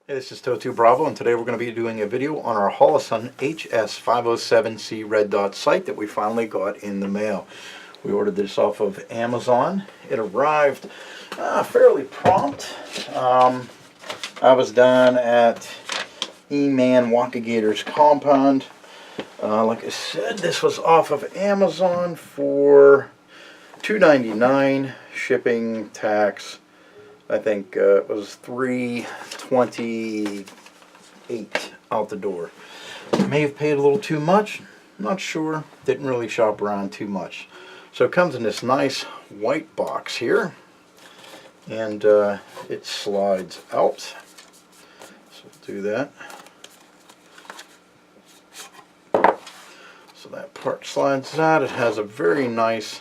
Hey, this is Toto Bravo, and today we're going to be doing a video on our HOLOSUN HS507C red dot sight that we finally got in the mail. We ordered this off of Amazon. It arrived fairly prompt. I was down at E-Man Wakagator's compound. Like I said, this was off of Amazon for $2.99, shipping, tax. I think it was $3.28 out the door. May have paid a little too much, not sure. Didn't really shop around too much. So it comes in this nice white box here, and it slides out. So we'll do that. So that part slides out. It has a very nice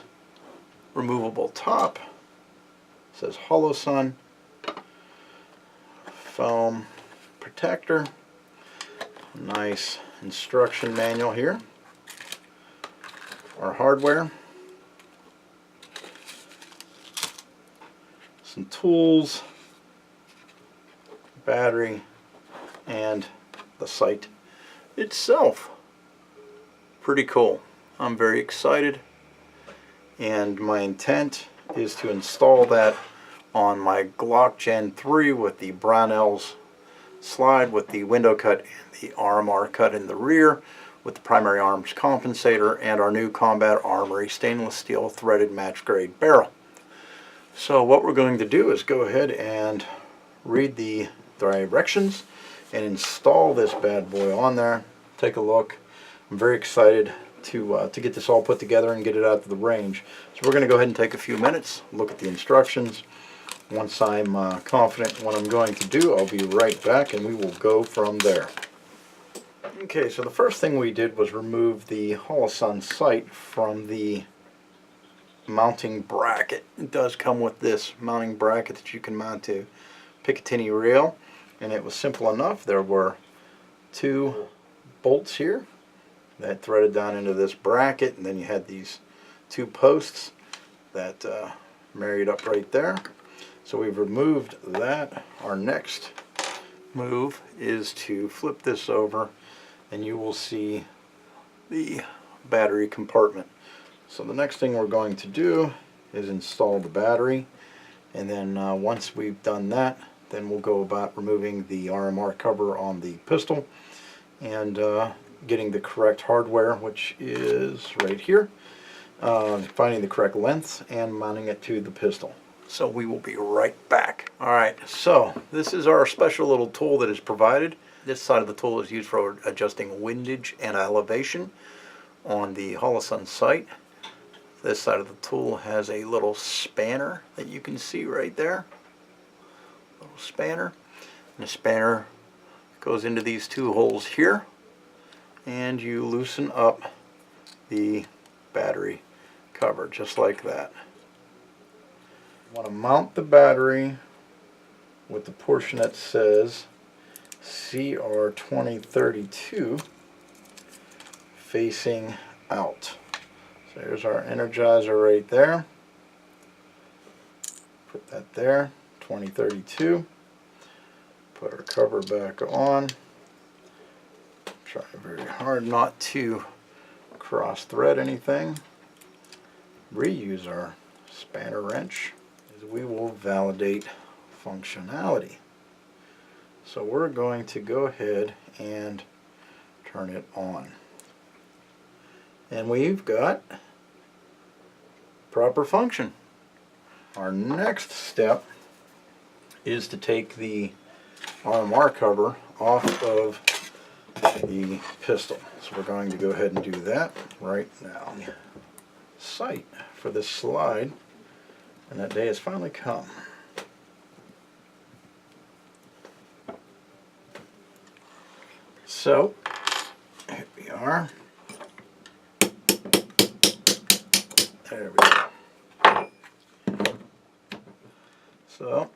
removable top. It says HOLOSUN. Foam protector, nice instruction manual here, our hardware, some tools, battery, and the sight itself. Pretty cool. I'm very excited, and my intent is to install that on my Glock Gen 3 with the Brownells slide with the window cut and the RMR cut in the rear with the primary arms compensator and our new Combat Armory stainless steel threaded match grade barrel. So what we're going to do is go ahead and read the directions and install this bad boy on there. Take a look. I'm very excited to get this all put together and get it out to the range. So we're going to go ahead and take a few minutes, look at the instructions. Once I'm confident in what I'm going to do, I'll be right back and we will go from there. Okay, so the first thing we did was remove the HOLOSUN sight from the mounting bracket. It does come with this mounting bracket that you can mount to Picatinny rail, and it was simple enough. There were two bolts here that threaded down into this bracket, and then you had these two posts that married up right there. So we've removed that. Our next move is to flip this over and you will see the battery compartment. So the next thing we're going to do is install the battery, and then once we've done that, then we'll go about removing the RMR cover on the pistol and getting the correct hardware, which is right here, finding the correct length and mounting it to the pistol. So we will be right back. Alright, so this is our special little tool that is provided. This side of the tool is used for adjusting windage and elevation on the HOLOSUN sight. This side of the tool has a little spanner that you can see right there. Little spanner. And the spanner goes into these two holes here, and you loosen up the battery cover just like that. Want to mount the battery with the portion that says CR2032 facing out. So there's our energizer right there. Put that there, 2032. Put our cover back on. Try very hard not to cross thread anything. Reuse our spanner wrench. We will validate functionality. So we're going to go ahead and turn it on. And we've got proper function. Our next step is to take the RMR cover off of the pistol. So we're going to go ahead and do that right now. Sight for this slide, and that day has finally come. So, here we are. There we go. So,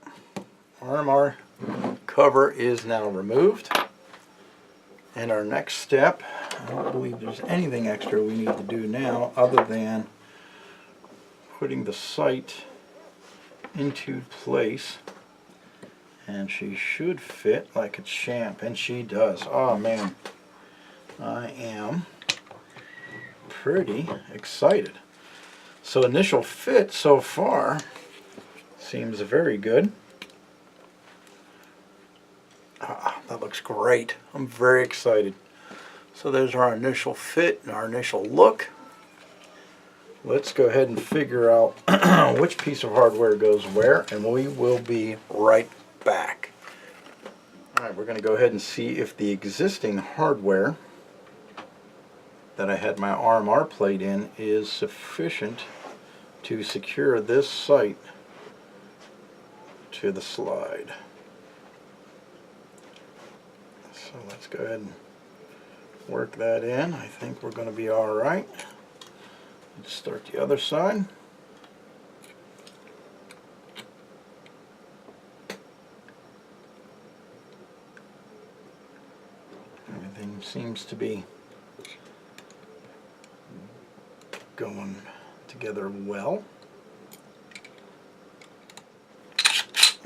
RMR cover is now removed. And our next step, I don't believe there's anything extra we need to do now other than putting the sight into place and she should fit like a champ, and she does. Oh man, I am pretty excited. So initial fit so far seems very good. That looks great. I'm very excited. So there's our initial fit and our initial look. Let's go ahead and figure out which piece of hardware goes where, and we will be right back. Alright, we're going to go ahead and see if the existing hardware that I had my RMR plate in is sufficient to secure this sight to the slide. So let's go ahead and work that in. I think we're going to be alright. Let's start the other side. Everything seems to be going together well.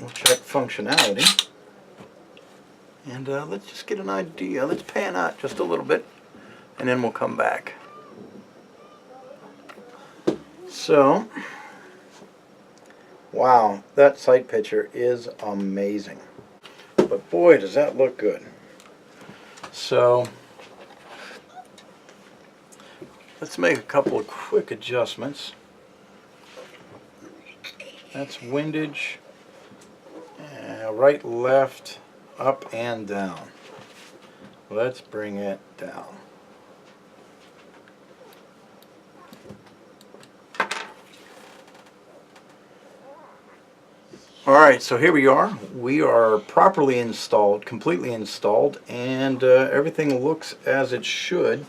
We'll check functionality. And let's just get an idea. Let's pan out just a little bit, and then we'll come back. So, wow, that sight picture is amazing. But boy, does that look good. So, let's make a couple of quick adjustments. That's windage, right, left, up and down. Let's bring it down. Alright, so here we are. We are properly installed, completely installed, and everything looks as it should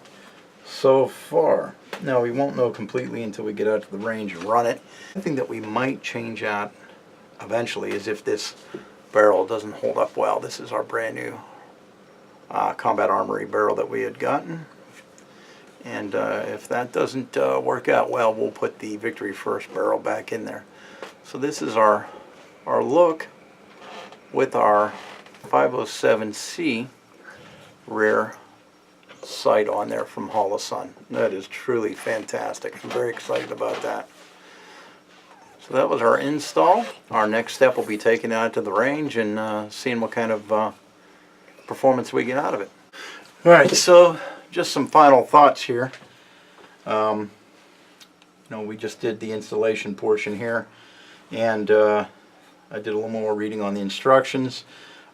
so far. Now, we won't know completely until we get out to the range and run it. One thing that we might change out eventually is if this barrel doesn't hold up well. This is our brand new Combat Armory barrel that we had gotten. And if that doesn't work out well, we'll put the Victory First barrel back in there. So this is our look with our 507C rear sight on there from HOLOSUN. That is truly fantastic. I'm very excited about that. So that was our install. Our next step will be taking it out to the range and seeing what kind of performance we get out of it. Alright, so just some final thoughts here. We just did the installation portion here, and I did a little more reading on the instructions.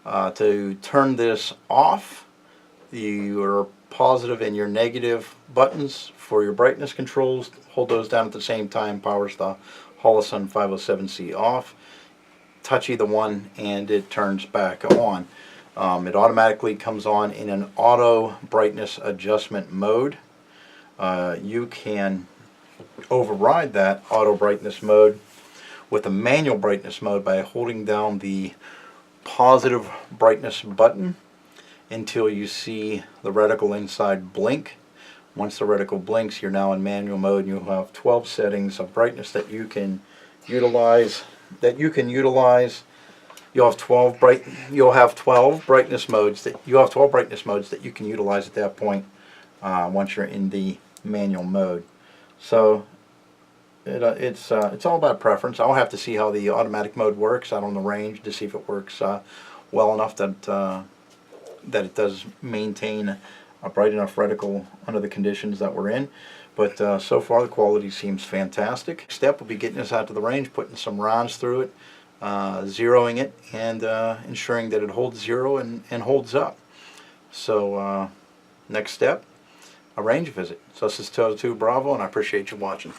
To turn this off, your positive and your negative buttons for your brightness controls, hold those down at the same time, powers the HOLOSUN 507C off. Touch either one and it turns back on. It automatically comes on in an auto brightness adjustment mode. You can override that auto brightness mode with a manual brightness mode by holding down the positive brightness button until you see the reticle inside blink. Once the reticle blinks, you're now in manual mode, and you'll have 12 settings of brightness that you can utilize. You'll have 12 brightness modes that you can utilize at that point once you're in the manual mode. So it's all about preference. I'll have to see how the automatic mode works out on the range to see if it works well enough that it does maintain a bright enough reticle under the conditions that we're in. But so far the quality seems fantastic. Next step will be getting this out to the range, putting some rounds through it, zeroing it, and ensuring that it holds zero and holds up. So next step, a range visit. So this is Toto 2 Bravo, and I appreciate you watching.